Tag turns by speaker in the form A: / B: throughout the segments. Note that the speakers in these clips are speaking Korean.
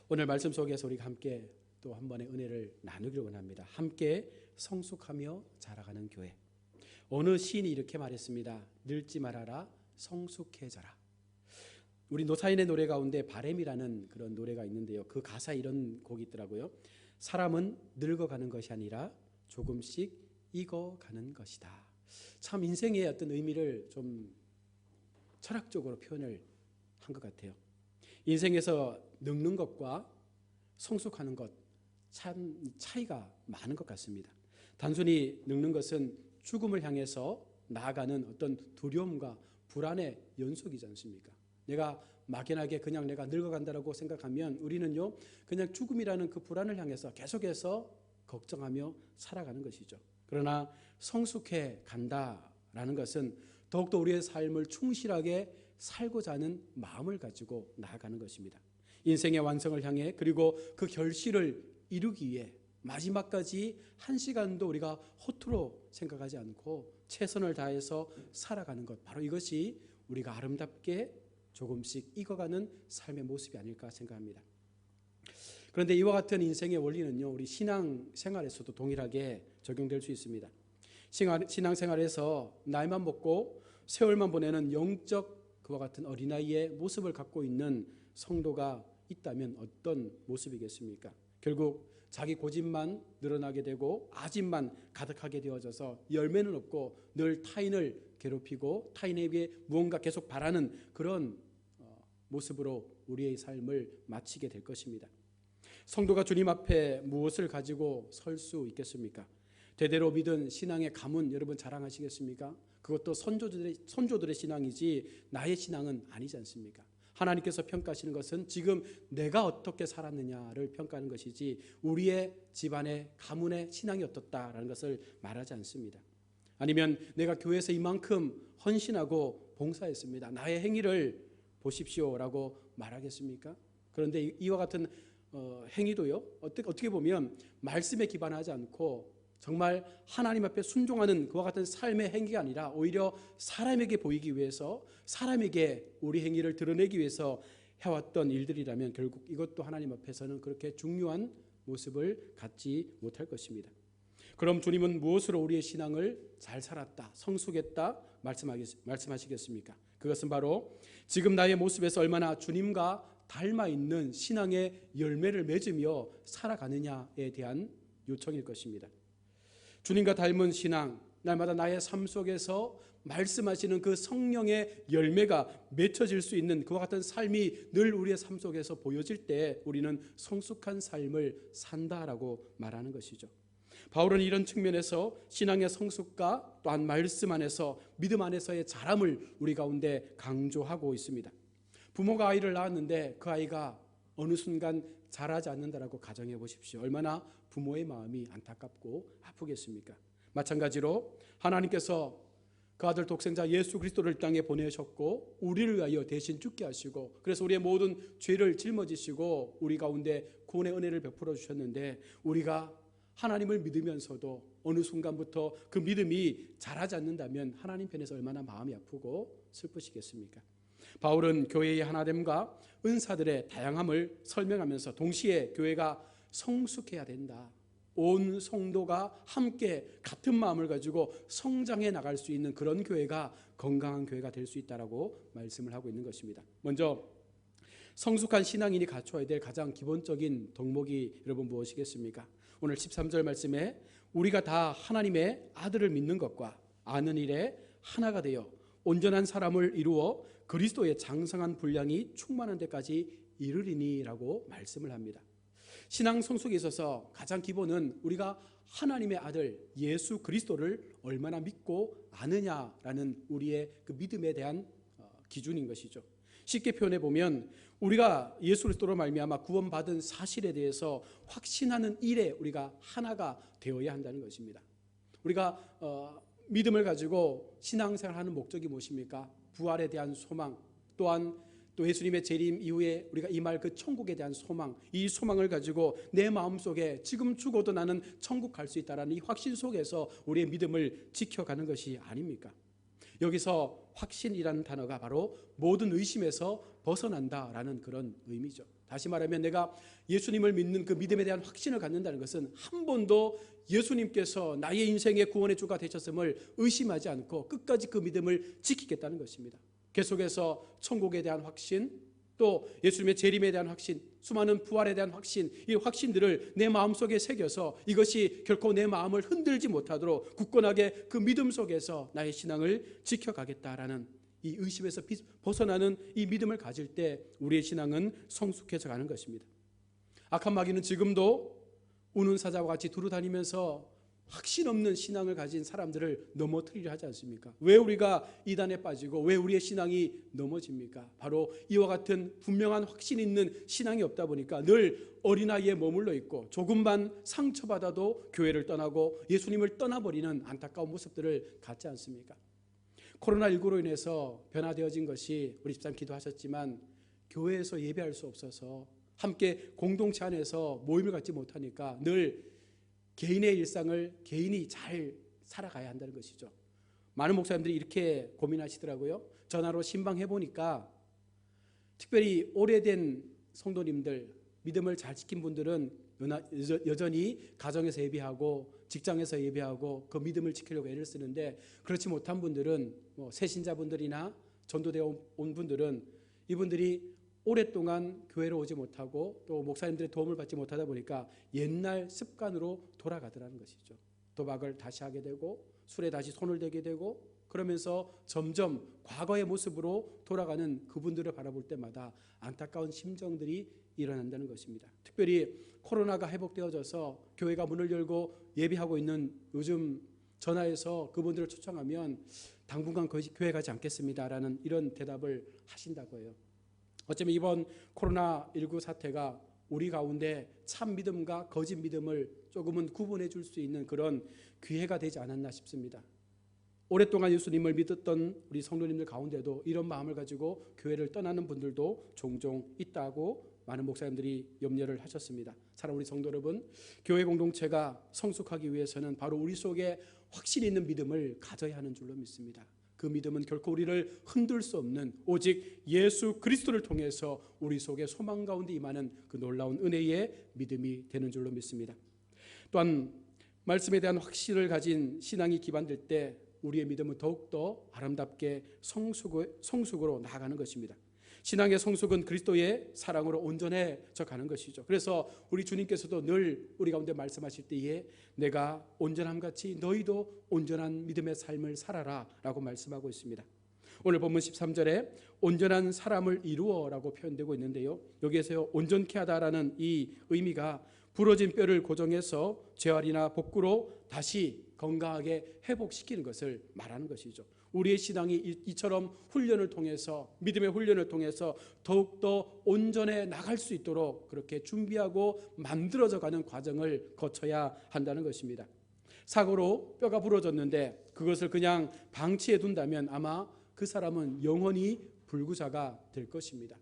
A: 오늘 말씀 속에서 우리가 함께 또 한 번의 은혜를 나누기를 원합니다. 함께 성숙하며 자라가는 교회. 어느 시인이 이렇게 말했습니다. 늙지 말아라, 성숙해져라. 우리 노사인의 노래 가운데 바램이라는 그런 노래가 있는데요. 그 가사에 이런 곡이 있더라고요. 사람은 늙어가는 것이 아니라 조금씩 익어가는 것이다. 참 인생의 어떤 의미를 좀 철학적으로 표현을 한 것 같아요. 인생에서 늙는 것과 성숙하는 것 참 차이가 많은 것 같습니다. 단순히 늙는 것은 죽음을 향해서 나아가는 어떤 두려움과 불안의 연속이지 않습니까? 내가 막연하게 그냥 내가 늙어간다라고 생각하면 우리는요 그냥 죽음이라는 그 불안을 향해서 계속해서 걱정하며 살아가는 것이죠. 그러나 성숙해 간다라는 것은 더욱더 우리의 삶을 충실하게 살고자 하는 마음을 가지고 나아가는 것입니다. 인생의 완성을 향해 그리고 그 결실을 이루기 위해 마지막까지 한 시간도 우리가 허투루 생각하지 않고 최선을 다해서 살아가는 것, 바로 이것이 우리가 아름답게 조금씩 익어가는 삶의 모습이 아닐까 생각합니다. 그런데 이와 같은 인생의 원리는요 우리 신앙생활에서도 동일하게 적용될 수 있습니다. 신앙생활에서 나이만 먹고 세월만 보내는 영적 그와 같은 어린아이의 모습을 갖고 있는 성도가 있다면 어떤 모습이겠습니까? 결국 자기 고집만 늘어나게 되고 아집만 가득하게 되어져서 열매는 없고 늘 타인을 괴롭히고 타인에 비해 무언가 계속 바라는 그런 모습으로 우리의 삶을 마치게 될 것입니다. 성도가 주님 앞에 무엇을 가지고 설 수 있겠습니까? 대대로 믿은 신앙의 가문 여러분 자랑하시겠습니까? 그것도 선조들의 신앙이지 나의 신앙은 아니지 않습니까? 하나님께서 평가하시는 것은 지금 내가 어떻게 살았느냐를 평가하는 것이지 우리의 집안의 가문의 신앙이 어떻다라는 것을 말하지 않습니다. 아니면 내가 교회에서 이만큼 헌신하고 봉사했습니다. 나의 행위를 보십시오라고 말하겠습니까? 그런데 이와 같은 행위도요 어떻게 보면 말씀에 기반하지 않고 정말 하나님 앞에 순종하는 그와 같은 삶의 행위가 아니라 오히려 사람에게 보이기 위해서 사람에게 우리 행위를 드러내기 위해서 해왔던 일들이라면 결국 이것도 하나님 앞에서는 그렇게 중요한 모습을 갖지 못할 것입니다. 그럼 주님은 무엇으로 우리의 신앙을 잘 살았다, 성숙했다 말씀하시겠습니까? 그것은 바로 지금 나의 모습에서 얼마나 주님과 닮아 있는 신앙의 열매를 맺으며 살아가느냐에 대한 요청일 것입니다. 주님과 닮은 신앙, 날마다 나의 삶 속에서 말씀하시는 그 성령의 열매가 맺혀질 수 있는 그와 같은 삶이 늘 우리의 삶 속에서 보여질 때 우리는 성숙한 삶을 산다라고 말하는 것이죠. 바울은 이런 측면에서 신앙의 성숙과 또한 말씀 안에서 믿음 안에서의 자람을 우리 가운데 강조하고 있습니다. 부모가 아이를 낳았는데 그 아이가 어느 순간 자라지 않는다라고 가정해 보십시오. 얼마나 부모의 마음이 안타깝고 아프겠습니까? 마찬가지로 하나님께서 그 아들 독생자 예수 그리스도를 땅에 보내셨고 우리를 위하여 대신 죽게 하시고 그래서 우리의 모든 죄를 짊어지시고 우리 가운데 구원의 은혜를 베풀어 주셨는데 우리가 하나님을 믿으면서도 어느 순간부터 그 믿음이 자라지 않는다면 하나님 편에서 얼마나 마음이 아프고 슬프시겠습니까? 바울은 교회의 하나됨과 은사들의 다양함을 설명하면서 동시에 교회가 성숙해야 된다. 온 성도가 함께 같은 마음을 가지고 성장해 나갈 수 있는 그런 교회가 건강한 교회가 될 수 있다라고 말씀을 하고 있는 것입니다. 먼저 성숙한 신앙인이 갖춰야 될 가장 기본적인 덕목이 여러분 무엇이겠습니까? 오늘 13절 말씀에 우리가 다 하나님의 아들을 믿는 것과 아는 일에 하나가 되어 온전한 사람을 이루어 그리스도의 장성한 분량이 충만한 데까지 이르리니라고 말씀을 합니다. 신앙 성숙에 있어서 가장 기본은 우리가 하나님의 아들 예수 그리스도를 얼마나 믿고 아느냐라는 우리의 그 믿음에 대한 기준인 것이죠. 쉽게 표현해 보면 우리가 예수 그리스도로 말미암아 구원받은 사실에 대해서 확신하는 일에 우리가 하나가 되어야 한다는 것입니다. 우리가 믿음을 가지고 신앙생활하는 목적이 무엇입니까? 부활에 대한 소망, 또한 또 예수님의 재림 이후에 우리가 임할 그 천국에 대한 소망, 이 소망을 가지고 내 마음속에 지금 죽어도 나는 천국 갈 수 있다라는 이 확신 속에서 우리의 믿음을 지켜가는 것이 아닙니까? 여기서 확신이라는 단어가 바로 모든 의심에서 벗어난다라는 그런 의미죠. 다시 말하면 내가 예수님을 믿는 그 믿음에 대한 확신을 갖는다는 것은 한 번도 예수님께서 나의 인생의 구원의 주가 되셨음을 의심하지 않고 끝까지 그 믿음을 지키겠다는 것입니다. 계속해서 천국에 대한 확신, 또 예수님의 재림에 대한 확신, 수많은 부활에 대한 확신, 이 확신들을 내 마음속에 새겨서 이것이 결코 내 마음을 흔들지 못하도록 굳건하게 그 믿음 속에서 나의 신앙을 지켜가겠다라는 이 의심에서 벗어나는 이 믿음을 가질 때 우리의 신앙은 성숙해져 가는 것입니다. 악한 마귀는 지금도 우는 사자와 같이 두루다니면서 확신 없는 신앙을 가진 사람들을 넘어뜨리려 하지 않습니까? 왜 우리가 이단에 빠지고 왜 우리의 신앙이 넘어집니까? 바로 이와 같은 분명한 확신 있는 신앙이 없다 보니까 늘 어린아이에 머물러 있고 조금만 상처받아도 교회를 떠나고 예수님을 떠나버리는 안타까운 모습들을 갖지 않습니까? 코로나19로 인해서 변화되어진 것이 우리 집사님 기도하셨지만 교회에서 예배할 수 없어서 함께 공동체 안에서 모임을 갖지 못하니까 늘 개인의 일상을 개인이 잘 살아가야 한다는 것이죠. 많은 목사님들이 이렇게 고민하시더라고요. 전화로 신방해보니까 특별히 오래된 성도님들, 믿음을 잘 지킨 분들은 여전히 가정에서 예배하고 직장에서 예배하고 그 믿음을 지키려고 애를 쓰는데, 그렇지 못한 분들은 새신자분들이나 전도되어 온 분들은 이분들이 오랫동안 교회로 오지 못하고 또 목사님들의 도움을 받지 못하다 보니까 옛날 습관으로 돌아가더라는 것이죠. 도박을 다시 하게 되고 술에 다시 손을 대게 되고 그러면서 점점 과거의 모습으로 돌아가는 그분들을 바라볼 때마다 안타까운 심정들이 일어난다는 것입니다. 특별히 코로나가 회복되어져서 교회가 문을 열고 예배하고 있는 요즘 전화해서 그분들을 초청하면 당분간 교회 가지 않겠습니다라는 이런 대답을 하신다고 해요. 어쩌면 이번 코로나19 사태가 우리 가운데 참 믿음과 거짓 믿음을 조금은 구분해 줄 수 있는 그런 기회가 되지 않았나 싶습니다. 오랫동안 예수님을 믿었던 우리 성도님들 가운데도 이런 마음을 가지고 교회를 떠나는 분들도 종종 있다고 많은 목사님들이 염려를 하셨습니다. 사랑하는 우리 성도 여러분, 교회 공동체가 성숙하기 위해서는 바로 우리 속에 확신 있는 믿음을 가져야 하는 줄로 믿습니다. 그 믿음은 결코 우리를 흔들 수 없는 오직 예수 그리스도를 통해서 우리 속에 소망 가운데 임하는 그 놀라운 은혜의 믿음이 되는 줄로 믿습니다. 또한 말씀에 대한 확신을 가진 신앙이 기반될 때 우리의 믿음은 더욱더 아름답게 성숙으로 나아가는 것입니다. 신앙의 성숙은 그리스도의 사랑으로 온전해져 가는 것이죠. 그래서 우리 주님께서도 늘 우리 가운데 말씀하실 때에 내가 온전함같이 너희도 온전한 믿음의 삶을 살아라 라고 말씀하고 있습니다. 오늘 본문 13절에 온전한 사람을 이루어라고 표현되고 있는데요, 여기에서 온전케 하다라는 이 의미가 부러진 뼈를 고정해서 재활이나 복구로 다시 건강하게 회복시키는 것을 말하는 것이죠. 우리의 신앙이 이처럼 훈련을 통해서, 믿음의 훈련을 통해서 더욱더 온전해 나갈 수 있도록 그렇게 준비하고 만들어져 가는 과정을 거쳐야 한다는 것입니다. 사고로 뼈가 부러졌는데 그것을 그냥 방치해 둔다면 아마 그 사람은 영원히 불구자가 될 것입니다.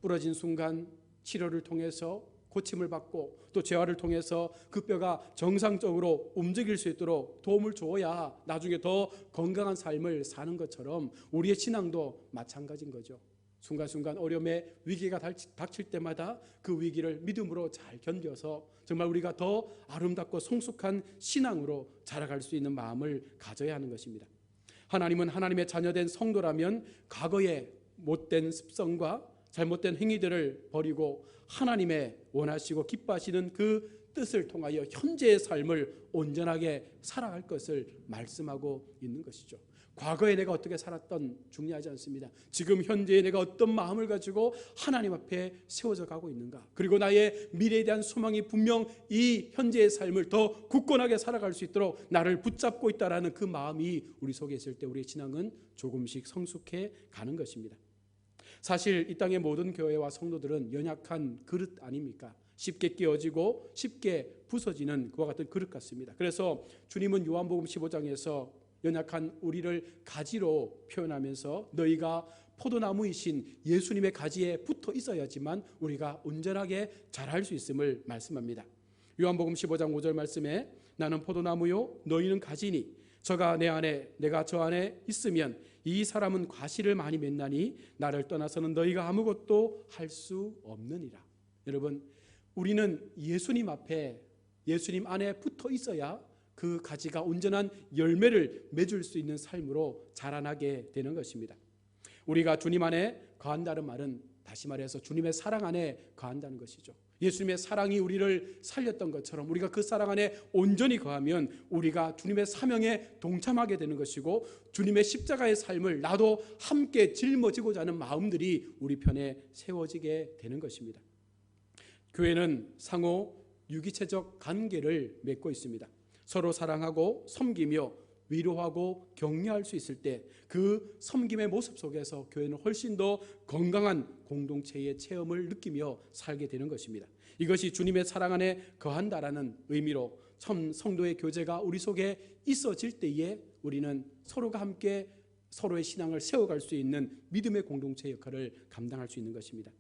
A: 부러진 순간 치료를 통해서 고침을 받고 또 재활을 통해서 그 뼈가 정상적으로 움직일 수 있도록 도움을 주어야 나중에 더 건강한 삶을 사는 것처럼 우리의 신앙도 마찬가지인 거죠. 순간순간 어려움의 위기가 닥칠 때마다 그 위기를 믿음으로 잘 견뎌서 정말 우리가 더 아름답고 성숙한 신앙으로 자라갈 수 있는 마음을 가져야 하는 것입니다. 하나님은 하나님의 자녀된 성도라면 과거의 못된 습성과 잘못된 행위들을 버리고 하나님의 원하시고 기뻐하시는 그 뜻을 통하여 현재의 삶을 온전하게 살아갈 것을 말씀하고 있는 것이죠. 과거에 내가 어떻게 살았던 중요하지 않습니다. 지금 현재에 내가 어떤 마음을 가지고 하나님 앞에 세워져 가고 있는가, 그리고 나의 미래에 대한 소망이 분명 이 현재의 삶을 더 굳건하게 살아갈 수 있도록 나를 붙잡고 있다라는 그 마음이 우리 속에 있을 때 우리의 신앙은 조금씩 성숙해 가는 것입니다. 사실 이 땅의 모든 교회와 성도들은 연약한 그릇 아닙니까? 쉽게 깨어지고 쉽게 부서지는 그와 같은 그릇 같습니다. 그래서 주님은 요한복음 15장에서 연약한 우리를 가지로 표현하면서 너희가 포도나무이신 예수님의 가지에 붙어 있어야지만 우리가 온전하게 자랄 수 있음을 말씀합니다. 요한복음 15장 5절 말씀에 나는 포도나무요 너희는 가지니 저가 내 안에 내가 저 안에 있으면 이 사람은 과실을 많이 맺나니 나를 떠나서는 너희가 아무것도 할 수 없느니라. 여러분, 우리는 예수님 앞에 예수님 안에 붙어 있어야 그 가지가 온전한 열매를 맺을 수 있는 삶으로 자라나게 되는 것입니다. 우리가 주님 안에 거한다는 말은 다시 말해서 주님의 사랑 안에 거한다는 것이죠. 예수님의 사랑이 우리를 살렸던 것처럼 우리가 그 사랑 안에 온전히 거하면 우리가 주님의 사명에 동참하게 되는 것이고 주님의 십자가의 삶을 나도 함께 짊어지고자 하는 마음들이 우리 편에 세워지게 되는 것입니다. 교회는 상호 유기체적 관계를 맺고 있습니다. 서로 사랑하고 섬기며 위로하고 격려할 수 있을 때 그 섬김의 모습 속에서 교회는 훨씬 더 건강한 공동체의 체험을 느끼며 살게 되는 것입니다. 이것이 주님의 사랑 안에 거한다라는 의미로 참 성도의 교제가 우리 속에 있어질 때에 우리는 서로가 함께 서로의 신앙을 세워갈 수 있는 믿음의 공동체 역할을 감당할 수 있는 것입니다.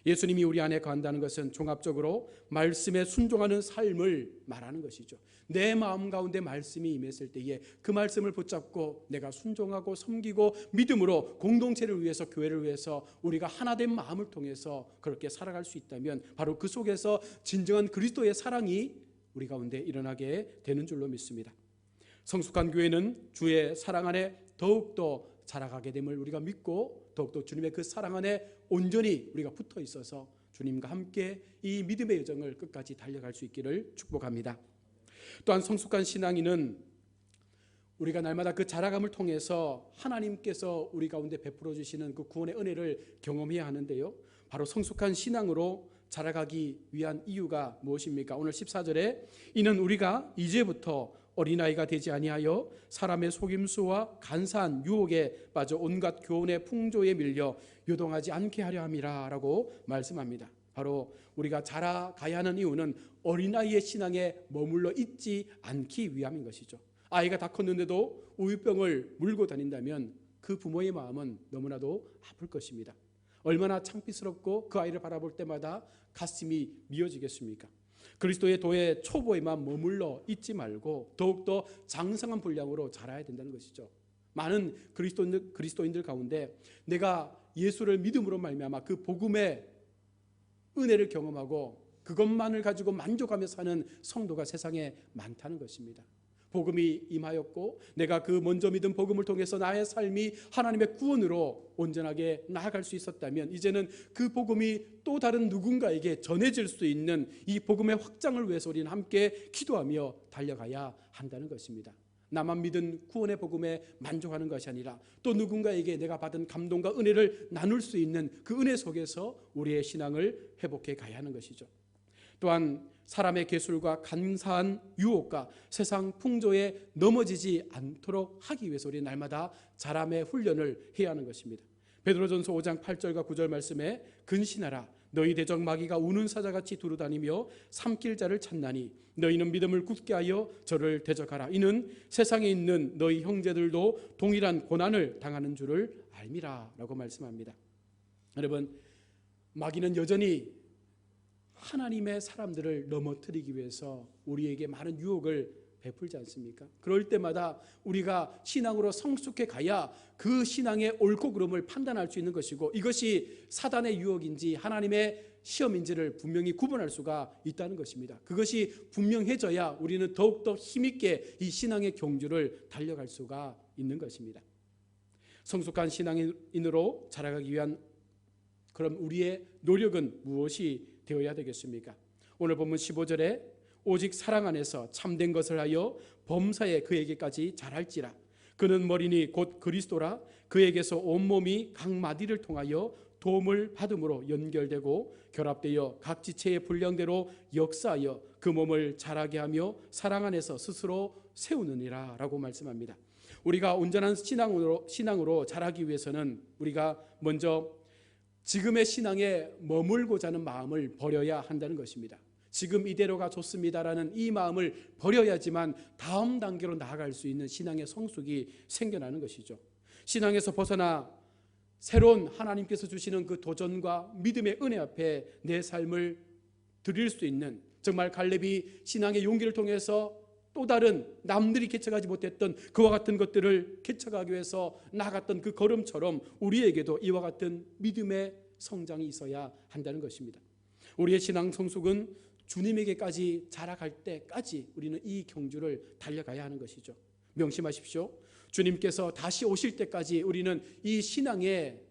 A: 예수님이 우리 안에 거한다는 것은 종합적으로 말씀에 순종하는 삶을 말하는 것이죠. 내 마음 가운데 말씀이 임했을 때에 그 말씀을 붙잡고 내가 순종하고 섬기고 믿음으로 공동체를 위해서 교회를 위해서 우리가 하나된 마음을 통해서 그렇게 살아갈 수 있다면 바로 그 속에서 진정한 그리스도의 사랑이 우리 가운데 일어나게 되는 줄로 믿습니다. 성숙한 교회는 주의 사랑 안에 더욱더 자라가게 됨을 우리가 믿고 더욱더 주님의 그 사랑 안에 온전히 우리가 붙어 있어서 주님과 함께 이 믿음의 여정을 끝까지 달려갈 수 있기를 축복합니다. 또한 성숙한 신앙인은 우리가 날마다 그 자라감을 통해서 하나님께서 우리 가운데 베풀어 주시는 그 구원의 은혜를 경험해야 하는데요, 바로 성숙한 신앙으로 자라가기 위한 이유가 무엇입니까? 오늘 14절에 이는 우리가 이제부터 어린아이가 되지 아니하여 사람의 속임수와 간사한 유혹에 빠져 온갖 교훈의 풍조에 밀려 요동하지 않게 하려 함이라 라고 말씀합니다. 바로 우리가 자라가야 하는 이유는 어린아이의 신앙에 머물러 있지 않기 위함인 것이죠. 아이가 다 컸는데도 우유병을 물고 다닌다면 그 부모의 마음은 너무나도 아플 것입니다. 얼마나 창피스럽고 그 아이를 바라볼 때마다 가슴이 미어지겠습니까? 그리스도의 도의 초보에만 머물러 있지 말고 더욱더 장성한 분량으로 자라야 된다는 것이죠. 많은 그리스도인들 가운데 내가 예수를 믿음으로 말미암아 그 복음의 은혜를 경험하고 그것만을 가지고 만족하며 사는 성도가 세상에 많다는 것입니다. 복음이 임하였고 내가 그 먼저 믿은 복음을 통해서 나의 삶이 하나님의 구원으로 온전하게 나아갈 수 있었다면 이제는 그 복음이 또 다른 누군가에게 전해질 수 있는 이 복음의 확장을 위해서 우리는 함께 기도하며 달려가야 한다는 것입니다. 나만 믿은 구원의 복음에 만족하는 것이 아니라 또 누군가에게 내가 받은 감동과 은혜를 나눌 수 있는 그 은혜 속에서 우리의 신앙을 회복해 가야 하는 것이죠. 또한 사람의 계술과 간사한 유혹과 세상 풍조에 넘어지지 않도록 하기 위해서 우리는 날마다 자람의 훈련을 해야 하는 것입니다. 베드로전서 5장 8절과 9절 말씀에 근신하라 너희 대적 마귀가 우는 사자같이 두루다니며 삼킬 자를 찾나니 너희는 믿음을 굳게 하여 저를 대적하라 이는 세상에 있는 너희 형제들도 동일한 고난을 당하는 줄을 알미라 라고 말씀합니다. 여러분, 마귀는 여전히 하나님의 사람들을 넘어뜨리기 위해서 우리에게 많은 유혹을 베풀지 않습니까? 그럴 때마다 우리가 신앙으로 성숙해 가야 그 신앙의 옳고 그름을 판단할 수 있는 것이고 이것이 사단의 유혹인지 하나님의 시험인지를 분명히 구분할 수가 있다는 것입니다. 그것이 분명해져야 우리는 더욱더 힘있게 이 신앙의 경주를 달려갈 수가 있는 것입니다. 성숙한 신앙인으로 자라가기 위한 그럼 우리의 노력은 무엇이 되어야 되겠습니까? 오늘 본문 15절에 오직 사랑 안에서 참된 것을 하여 범사에 그에게까지 자랄지라 그는 머리니 곧 그리스도라 그에게서 온몸이 각 마디를 통하여 도움을 받음으로 연결되고 결합되어 각 지체의 분량대로 역사하여 그 몸을 자라게 하며 사랑 안에서 스스로 세우느니라 라고 말씀합니다. 우리가 온전한 신앙으로 자라기 위해서는 우리가 먼저 지금의 신앙에 머물고자 하는 마음을 버려야 한다는 것입니다. 지금 이대로가 좋습니다라는 이 마음을 버려야지만 다음 단계로 나아갈 수 있는 신앙의 성숙이 생겨나는 것이죠. 신앙에서 벗어나 새로운 하나님께서 주시는 그 도전과 믿음의 은혜 앞에 내 삶을 드릴 수 있는 정말 갈렙이 신앙의 용기를 통해서 또 다른 남들이 개척하지 못했던 그와 같은 것들을 개척하기 위해서 나아갔던 그 걸음처럼 우리에게도 이와 같은 믿음의 성장이 있어야 한다는 것입니다. 우리의 신앙 성숙은 주님에게까지 자라갈 때까지 우리는 이 경주를 달려가야 하는 것이죠. 명심하십시오. 주님께서 다시 오실 때까지 우리는 이 신앙의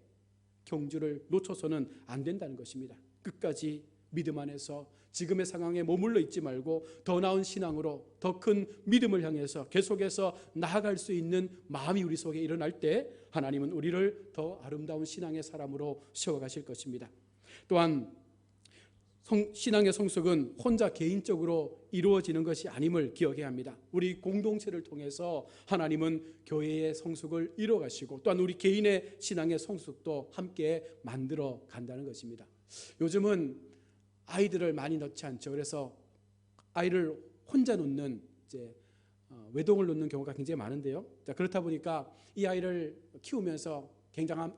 A: 경주를 놓쳐서는 안 된다는 것입니다. 끝까지 믿음 안에서 지금의 상황에 머물러 있지 말고 더 나은 신앙으로 더 큰 믿음을 향해서 계속해서 나아갈 수 있는 마음이 우리 속에 일어날 때 하나님은 우리를 더 아름다운 신앙의 사람으로 세워가실 것입니다. 또한 신앙의 성숙은 혼자 개인적으로 이루어지는 것이 아님을 기억해야 합니다. 우리 공동체를 통해서 하나님은 교회의 성숙을 이루어가시고 또한 우리 개인의 신앙의 성숙도 함께 만들어 간다는 것입니다. 요즘은 아이들을 많이 넣지 않죠. 그래서 아이를 혼자 놓는 외동을 놓는 경우가 굉장히 많은데요. 그렇다 보니까 이 아이를 키우면서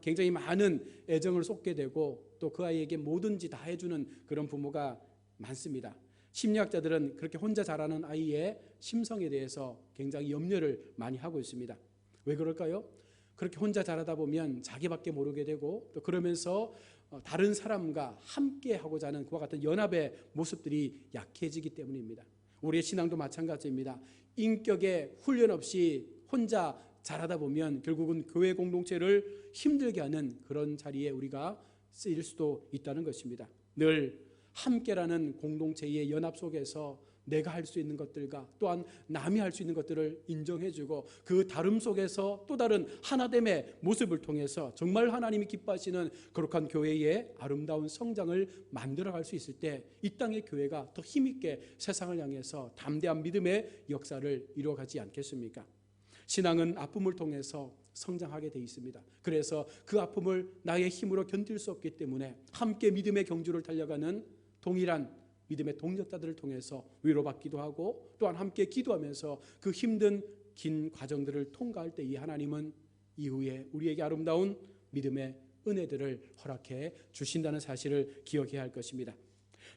A: 굉장히 많은 애정을 쏟게 되고 또 그 아이에게 뭐든지 다 해주는 그런 부모가 많습니다. 심리학자들은 그렇게 혼자 자라는 아이의 심성에 대해서 굉장히 염려를 많이 하고 있습니다. 왜 그럴까요? 그렇게 혼자 자라다 보면 자기밖에 모르게 되고 또 그러면서 다른 사람과 함께 하고자 하는 그와 같은 연합의 모습들이 약해지기 때문입니다. 우리의 신앙도 마찬가지입니다. 인격의 훈련 없이 혼자 자라다 보면 결국은 교회 공동체를 힘들게 하는 그런 자리에 우리가 쓰일 수도 있다는 것입니다. 늘 함께라는 공동체의 연합 속에서 내가 할 수 있는 것들과 또한 남이 할 수 있는 것들을 인정해주고 그 다름 속에서 또 다른 하나됨의 모습을 통해서 정말 하나님이 기뻐하시는 거룩한 교회의 아름다운 성장을 만들어갈 수 있을 때 이 땅의 교회가 더 힘있게 세상을 향해서 담대한 믿음의 역사를 이루어가지 않겠습니까? 신앙은 아픔을 통해서 성장하게 돼 있습니다. 그래서 그 아픔을 나의 힘으로 견딜 수 없기 때문에 함께 믿음의 경주를 달려가는 동일한 믿음의 동력자들을 통해서 위로받기도 하고 또한 함께 기도하면서 그 힘든 긴 과정들을 통과할 때 이 하나님은 이후에 우리에게 아름다운 믿음의 은혜들을 허락해 주신다는 사실을 기억해야 할 것입니다.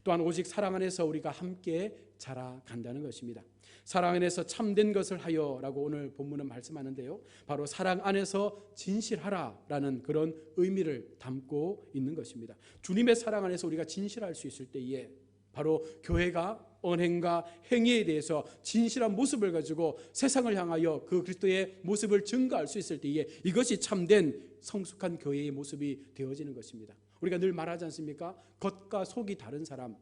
A: 또한 오직 사랑 안에서 우리가 함께 자라간다는 것입니다. 사랑 안에서 참된 것을 하여라고 오늘 본문은 말씀하는데요. 바로 사랑 안에서 진실하라라는 그런 의미를 담고 있는 것입니다. 주님의 사랑 안에서 우리가 진실할 수 있을 때에 바로 교회가 언행과 행위에 대해서 진실한 모습을 가지고 세상을 향하여 그 그리스도의 모습을 증거할 수 있을 때에 이것이 참된 성숙한 교회의 모습이 되어지는 것입니다. 우리가 늘 말하지 않습니까? 겉과 속이 다른 사람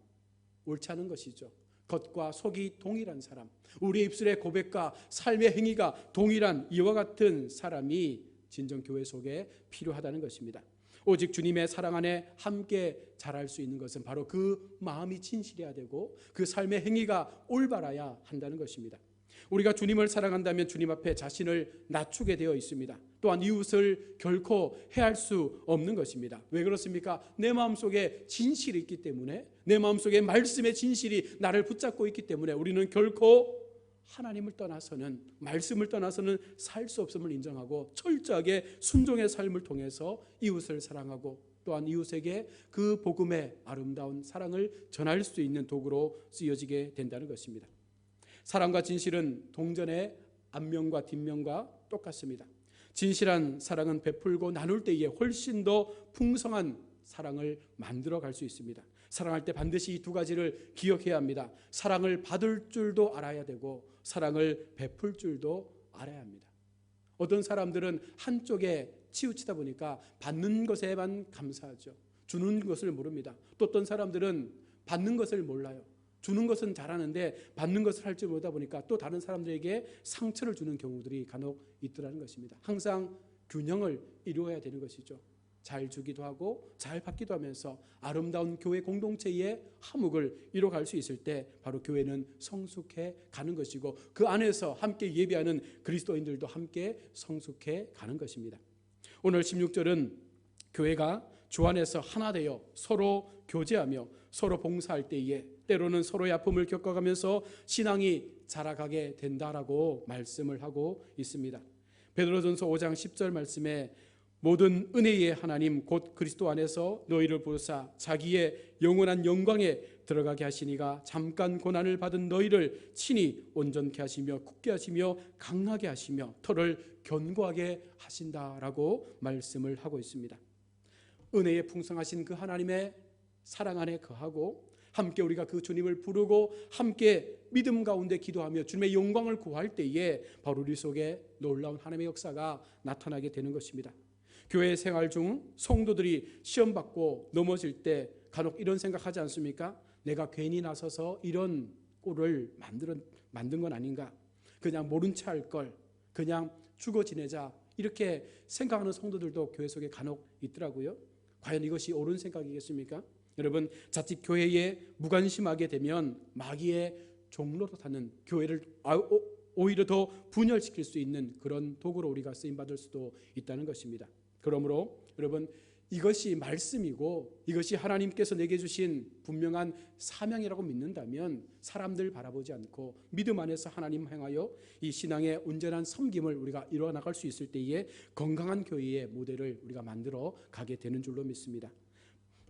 A: 옳지 않은 것이죠. 겉과 속이 동일한 사람, 우리의 입술의 고백과 삶의 행위가 동일한 이와 같은 사람이 진정 교회 속에 필요하다는 것입니다. 오직 주님의 사랑 안에 함께 자랄 수 있는 것은 바로 그 마음이 진실해야 되고 그 삶의 행위가 올바라야 한다는 것입니다. 우리가 주님을 사랑한다면 주님 앞에 자신을 낮추게 되어 있습니다. 또한 이웃을 결코 해할 수 없는 것입니다. 왜 그렇습니까? 내 마음속에 진실이 있기 때문에, 내 마음속에 말씀의 진실이 나를 붙잡고 있기 때문에 우리는 결코 하나님을 떠나서는, 말씀을 떠나서는 살 수 없음을 인정하고 철저하게 순종의 삶을 통해서 이웃을 사랑하고 또한 이웃에게 그 복음의 아름다운 사랑을 전할 수 있는 도구로 쓰여지게 된다는 것입니다. 사랑과 진실은 동전의 앞면과 뒷면과 똑같습니다. 진실한 사랑은 베풀고 나눌 때에 훨씬 더 풍성한 사랑을 만들어 갈 수 있습니다. 사랑할 때 반드시 이 두 가지를 기억해야 합니다. 사랑을 받을 줄도 알아야 되고 사랑을 베풀 줄도 알아야 합니다. 어떤 사람들은 한쪽에 치우치다 보니까 받는 것에만 감사하죠. 주는 것을 모릅니다. 또 어떤 사람들은 받는 것을 몰라요. 주는 것은 잘하는데 받는 것을 할 줄 모르다 보니까 또 다른 사람들에게 상처를 주는 경우들이 간혹 있더라는 것입니다. 항상 균형을 이루어야 되는 것이죠. 잘 주기도 하고 잘 받기도 하면서 아름다운 교회 공동체의 화목을 이뤄갈 수 있을 때 바로 교회는 성숙해 가는 것이고 그 안에서 함께 예배하는 그리스도인들도 함께 성숙해 가는 것입니다. 오늘 16절은 교회가 주 안에서 하나 되어 서로 교제하며 서로 봉사할 때에 때로는 서로의 아픔을 겪어가면서 신앙이 자라가게 된다라고 말씀을 하고 있습니다. 베드로전서 5장 10절 말씀에 모든 은혜의 하나님 곧 그리스도 안에서 너희를 부르사 자기의 영원한 영광에 들어가게 하시니가 잠깐 고난을 받은 너희를 친히 온전케 하시며 굳게 하시며 강하게 하시며 터를 견고하게 하신다라고 말씀을 하고 있습니다. 은혜에 풍성하신 그 하나님의 사랑 안에 거하고 함께 우리가 그 주님을 부르고 함께 믿음 가운데 기도하며 주님의 영광을 구할 때에 바로 우리 속에 놀라운 하나님의 역사가 나타나게 되는 것입니다. 교회 생활 중 성도들이 시험받고 넘어질 때 간혹 이런 생각하지 않습니까? 내가 괜히 나서서 이런 꼴을 만든 건 아닌가? 그냥 모른 체 할 걸, 그냥 죽어 지내자, 이렇게 생각하는 성도들도 교회 속에 간혹 있더라고요. 과연 이것이 옳은 생각이겠습니까? 여러분, 자칫 교회에 무관심하게 되면 마귀의 종로로 타는 교회를 오히려 더 분열시킬 수 있는 그런 도구로 우리가 쓰임받을 수도 있다는 것입니다. 그러므로 여러분, 이것이 말씀이고 이것이 하나님께서 내게 주신 분명한 사명이라고 믿는다면 사람들 바라보지 않고 믿음 안에서 하나님 행하여 이 신앙의 온전한 섬김을 우리가 이루어 나갈 수 있을 때에 건강한 교회의 모델을 우리가 만들어 가게 되는 줄로 믿습니다.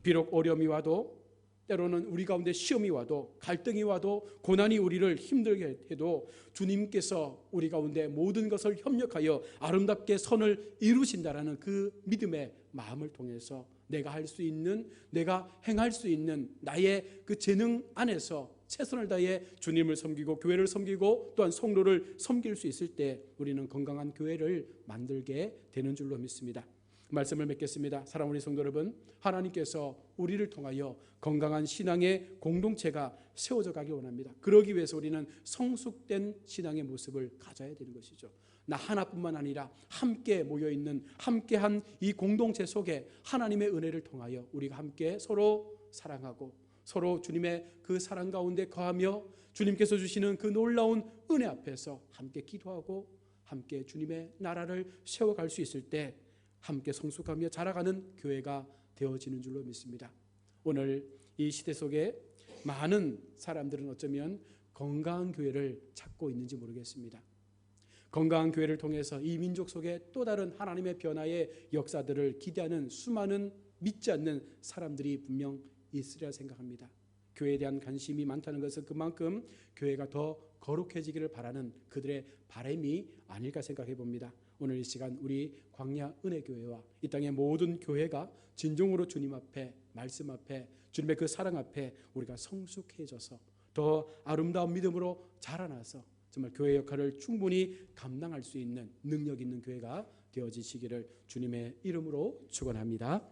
A: 비록 어려움이 와도, 때로는 우리 가운데 시험이 와도, 갈등이 와도, 고난이 우리를 힘들게 해도 주님께서 우리 가운데 모든 것을 협력하여 아름답게 선을 이루신다라는 그 믿음의 마음을 통해서 내가 할 수 있는, 내가 행할 수 있는 나의 그 재능 안에서 최선을 다해 주님을 섬기고 교회를 섬기고 또한 성도를 섬길 수 있을 때 우리는 건강한 교회를 만들게 되는 줄로 믿습니다. 말씀을 맺겠습니다. 사랑하는 우리 성도 여러분, 하나님께서 우리를 통하여 건강한 신앙의 공동체가 세워져 가기 원합니다. 그러기 위해서 우리는 성숙된 신앙의 모습을 가져야 되는 것이죠. 나 하나뿐만 아니라 함께 모여있는 함께한 이 공동체 속에 하나님의 은혜를 통하여 우리가 함께 서로 사랑하고 서로 주님의 그 사랑 가운데 거하며 주님께서 주시는 그 놀라운 은혜 앞에서 함께 기도하고 함께 주님의 나라를 세워갈 수 있을 때 함께 성숙하며 자라가는 교회가 되어지는 줄로 믿습니다. 오늘 이 시대 속에 많은 사람들은 어쩌면 건강한 교회를 찾고 있는지 모르겠습니다. 건강한 교회를 통해서 이 민족 속에 또 다른 하나님의 변화의 역사들을 기대하는 수많은 믿지 않는 사람들이 분명 있으리라 생각합니다. 교회에 대한 관심이 많다는 것은 그만큼 교회가 더 거룩해지기를 바라는 그들의 바람이 아닐까 생각해 봅니다. 오늘 이 시간 우리 광야 은혜교회와 이 땅의 모든 교회가 진정으로 주님 앞에, 말씀 앞에, 주님의 그 사랑 앞에 우리가 성숙해져서 더 아름다운 믿음으로 자라나서 정말 교회 역할을 충분히 감당할 수 있는 능력 있는 교회가 되어지시기를 주님의 이름으로 축원합니다.